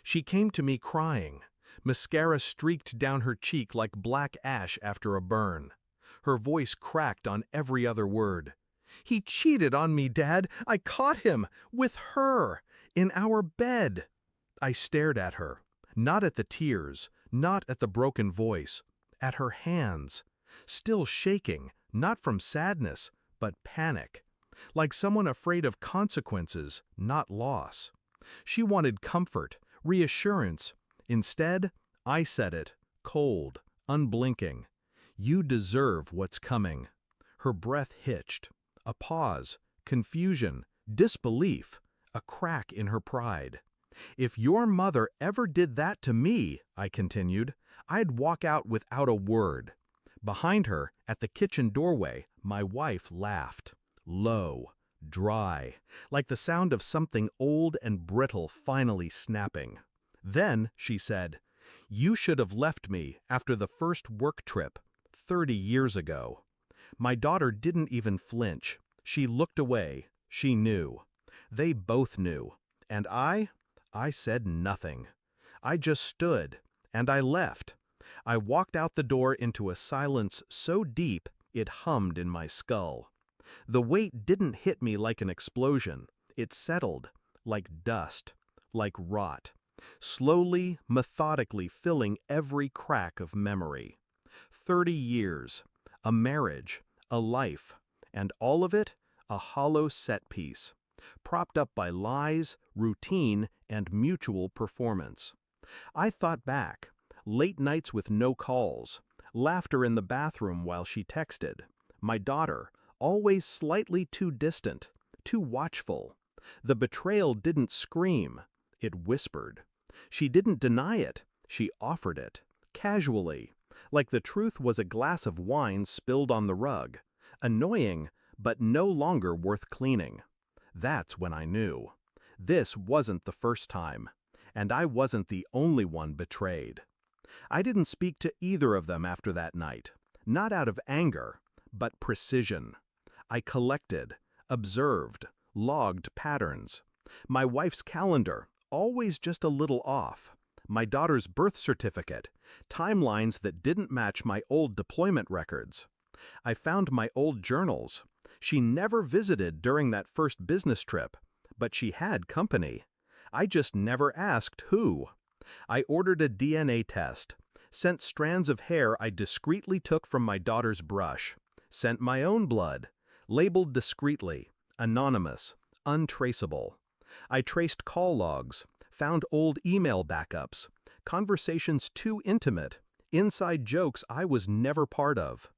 She came to me crying. Mascara streaked down her cheek like black ash after a burn. Her voice cracked on every other word. "He cheated on me, Dad! I caught him! With her! In our bed!" I stared at her. Not at the tears, not at the broken voice. At her hands. Still shaking, not from sadness, but panic. Like someone afraid of consequences, not loss. She wanted comfort, reassurance. Instead, I said it, cold, unblinking. "You deserve what's coming." Her breath hitched. A pause, confusion, disbelief, a crack in her pride. "If your mother ever did that to me," I continued, "I'd walk out without a word." Behind her, at the kitchen doorway, my wife laughed. Low, dry, like the sound of something old and brittle finally snapping. Then she said, "You should have left me after the first work trip, 30 years ago." My daughter didn't even flinch. She looked away. She knew. They both knew. And I said nothing. I just stood, and I left. I walked out the door into a silence so deep it hummed in my skull. The weight didn't hit me like an explosion. It settled, like dust, like rot, slowly, methodically filling every crack of memory. 30 years, a marriage, a life, and all of it a hollow set piece, propped up by lies, routine, and mutual performance. I thought back, late nights with no calls, laughter in the bathroom while she texted, my daughter, always slightly too distant, too watchful. The betrayal didn't scream, it whispered. She didn't deny it, she offered it, casually, like the truth was a glass of wine spilled on the rug, annoying, but no longer worth cleaning. That's when I knew. This wasn't the first time, and I wasn't the only one betrayed. I didn't speak to either of them after that night, not out of anger, but precision. I collected, observed, logged patterns. My wife's calendar, always just a little off. My daughter's birth certificate, timelines that didn't match my old deployment records. I found my old journals. She never visited during that first business trip, but she had company. I just never asked who. I ordered a DNA test, sent strands of hair I discreetly took from my daughter's brush, sent my own blood, labeled discreetly, anonymous, untraceable. I traced call logs, found old email backups, conversations too intimate, inside jokes I was never part of.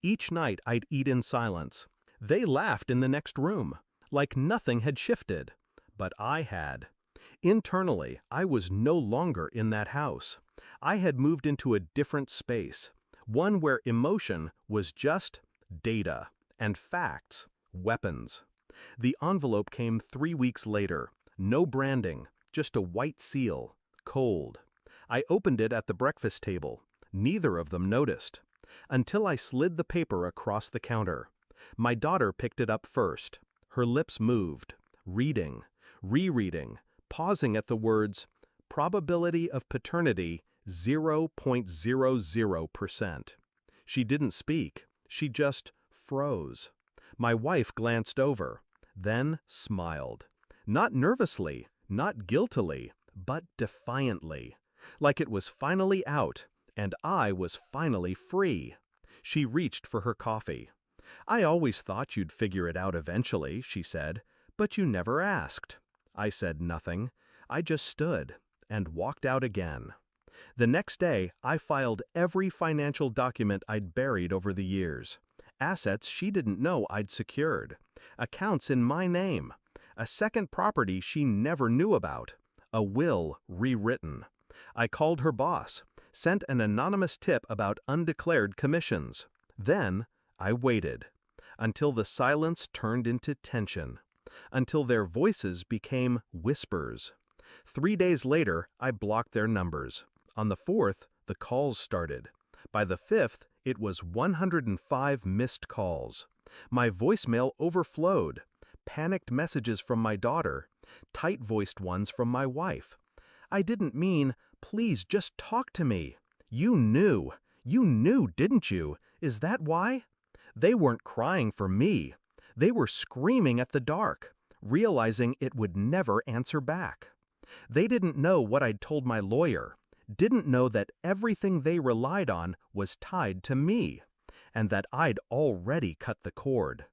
Each night I'd eat in silence. They laughed in the next room, like nothing had shifted, but I had. Internally, I was no longer in that house. I had moved into a different space, one where emotion was just data, and facts, weapons. The envelope came 3 weeks later, no branding, just a white seal, cold. I opened it at the breakfast table. Neither of them noticed. Until I slid the paper across the counter. My daughter picked it up first. Her lips moved, reading, rereading, pausing at the words, "Probability of paternity 0.00%. She didn't speak. She just froze. My wife glanced over, then smiled. Not nervously, not guiltily, but defiantly. Like it was finally out, and I was finally free. She reached for her coffee. "I always thought you'd figure it out eventually," she said, "but you never asked." I said nothing. I just stood and walked out again. The next day, I filed every financial document I'd buried over the years. Assets she didn't know I'd secured. Accounts in my name. A second property she never knew about. A will rewritten. I called her boss, sent an anonymous tip about undeclared commissions. Then, I waited. Until the silence turned into tension. Until their voices became whispers. 3 days later, I blocked their numbers. On the 4th, the calls started. By the 5th, it was 105 missed calls. My voicemail overflowed. Panicked messages from my daughter. Tight-voiced ones from my wife. I didn't mean, please just talk to me. You knew. You knew, didn't you? Is that why? They weren't crying for me. They were screaming at the dark, realizing it would never answer back. They didn't know what I'd told my lawyer, didn't know that everything they relied on was tied to me, and that I'd already cut the cord.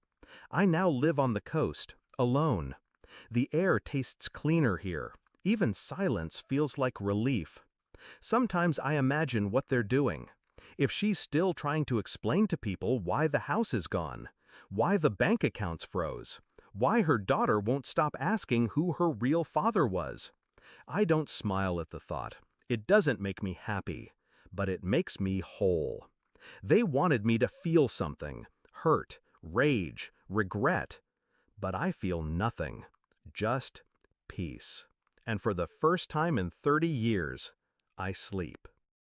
I now live on the coast, alone. The air tastes cleaner here. Even silence feels like relief. Sometimes I imagine what they're doing. If she's still trying to explain to people why the house is gone, why the bank accounts froze, why her daughter won't stop asking who her real father was. I don't smile at the thought. It doesn't make me happy, but it makes me whole. They wanted me to feel something, hurt, rage, regret, but I feel nothing, just peace. And for the first time in 30 years, I sleep.